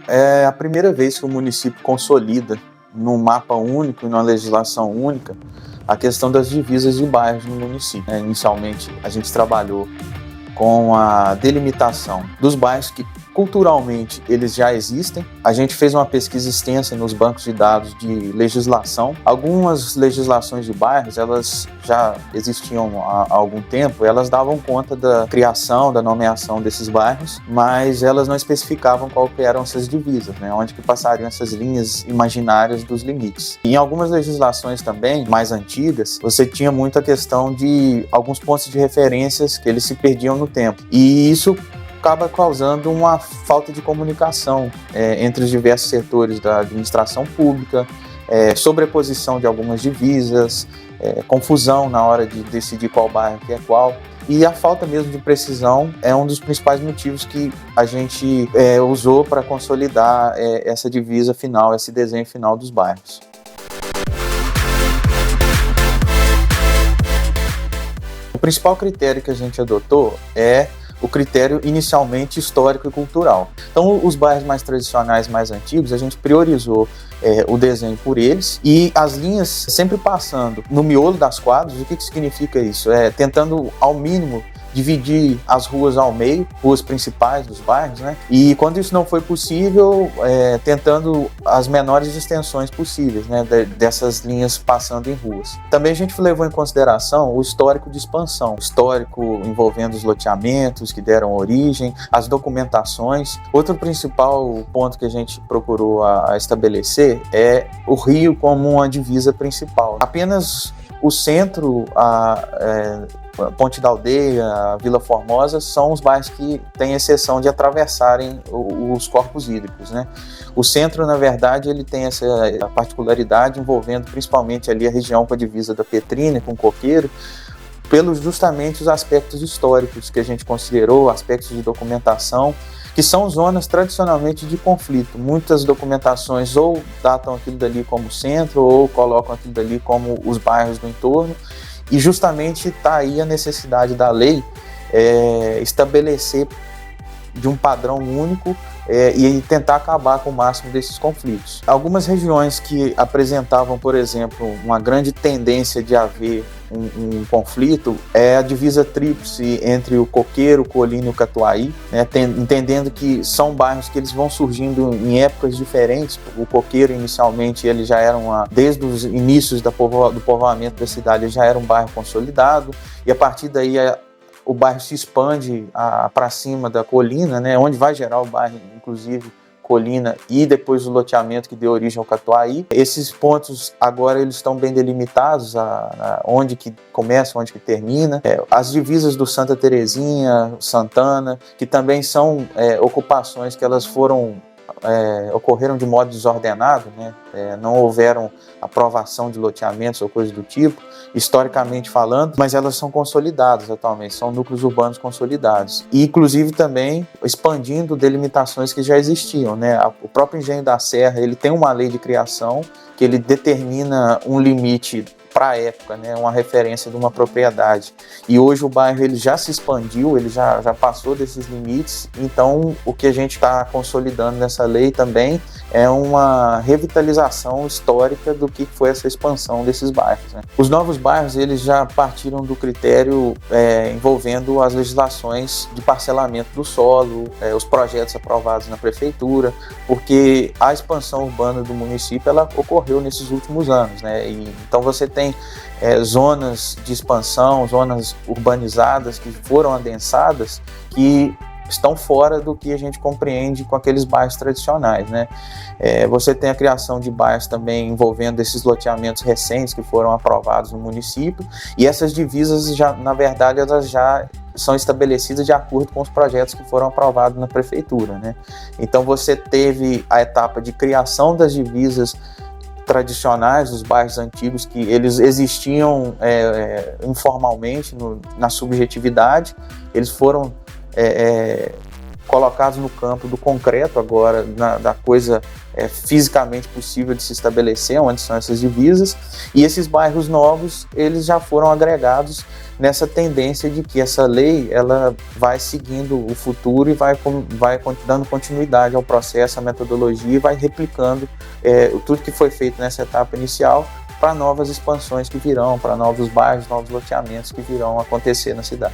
É a primeira vez que o município consolida, num mapa único e numa legislação única, a questão das divisas de bairros no município. Inicialmente, a gente trabalhou com a delimitação dos bairros que culturalmente eles já existem. A gente fez uma pesquisa extensa nos bancos de dados de legislação. Algumas legislações de bairros, elas já existiam há algum tempo, elas davam conta da criação, da nomeação desses bairros, mas elas não especificavam qual que eram essas divisas, né? Onde que passariam essas linhas imaginárias dos limites. E em algumas legislações também, mais antigas, você tinha muito a questão de alguns pontos de referências que eles se perdiam no tempo. E isso acaba causando uma falta de comunicação entre os diversos setores da administração pública, sobreposição de algumas divisas, confusão na hora de decidir qual bairro que é qual. E a falta mesmo de precisão é um dos principais motivos que a gente usou para consolidar essa divisa final, esse desenho final dos bairros. O principal critério que a gente adotou é o critério inicialmente histórico e cultural. Então, os bairros mais tradicionais, mais antigos, a gente priorizou o desenho por eles, e as linhas sempre passando no miolo das quadras. O que significa isso? Tentando ao mínimo dividir as ruas ao meio, ruas principais dos bairros, né? E quando isso não foi possível, tentando as menores extensões possíveis, né, dessas linhas passando em ruas. Também a gente levou em consideração o histórico de expansão, histórico envolvendo os loteamentos que deram origem, as documentações. Outro principal ponto que a gente procurou a estabelecer é o rio como uma divisa principal. Apenas o centro, a Ponte da Aldeia, a Vila Formosa, são os bairros que têm exceção de atravessarem os corpos hídricos, né? O centro, na verdade, ele tem essa particularidade envolvendo principalmente ali a região com a divisa da Petrínia, com o Coqueiro, pelos justamente os aspectos históricos que a gente considerou, aspectos de documentação, que são zonas tradicionalmente de conflito. Muitas documentações ou datam aquilo dali como centro ou colocam aquilo dali como os bairros do entorno. E justamente está aí a necessidade da lei estabelecer de um padrão único e tentar acabar com o máximo desses conflitos. Algumas regiões que apresentavam, por exemplo, uma grande tendência de haver um conflito é a divisa tríplice entre o Coqueiro, o Colina e o Catuaí, né, entendendo que são bairros que eles vão surgindo em épocas diferentes. O Coqueiro, inicialmente, ele já era desde os inícios do povoamento da cidade, ele já era um bairro consolidado, e a partir daí o bairro se expande para cima da Colina, né, onde vai gerar o bairro, inclusive, Colina, e depois o loteamento que deu origem ao Catuaí. Esses pontos agora eles estão bem delimitados, onde que começa, onde que termina. As divisas do Santa Terezinha, Santana, que também são ocupações que elas ocorreram de modo desordenado, né? Não houveram aprovação de loteamentos ou coisa do tipo, historicamente falando, mas elas são consolidadas atualmente, são núcleos urbanos consolidados. E, inclusive, também expandindo delimitações que já existiam, né? O próprio Engenho da Serra, ele tem uma lei de criação que ele determina um limite para a época, né, uma referência de uma propriedade. E hoje o bairro ele já se expandiu, ele já passou desses limites, então o que a gente está consolidando nessa lei também é uma revitalização histórica do que foi essa expansão desses bairros, né. Os novos bairros eles já partiram do critério envolvendo as legislações de parcelamento do solo, os projetos aprovados na prefeitura, porque a expansão urbana do município ela ocorreu nesses últimos anos, né, e então você tem zonas de expansão, zonas urbanizadas que foram adensadas, que estão fora do que a gente compreende com aqueles bairros tradicionais, né? Você tem a criação de bairros também envolvendo esses loteamentos recentes que foram aprovados no município, e essas divisas, já, na verdade, elas já são estabelecidas de acordo com os projetos que foram aprovados na prefeitura, né? Então você teve a etapa de criação das divisas tradicionais, os bairros antigos, que eles existiam informalmente na subjetividade, eles foram colocados no campo do concreto agora, da coisa fisicamente possível de se estabelecer, onde são essas divisas, e esses bairros novos, eles já foram agregados nessa tendência de que essa lei, ela vai seguindo o futuro e vai dando continuidade ao processo, à metodologia, e vai replicando tudo que foi feito nessa etapa inicial para novas expansões que virão, para novos bairros, novos loteamentos que virão acontecer na cidade.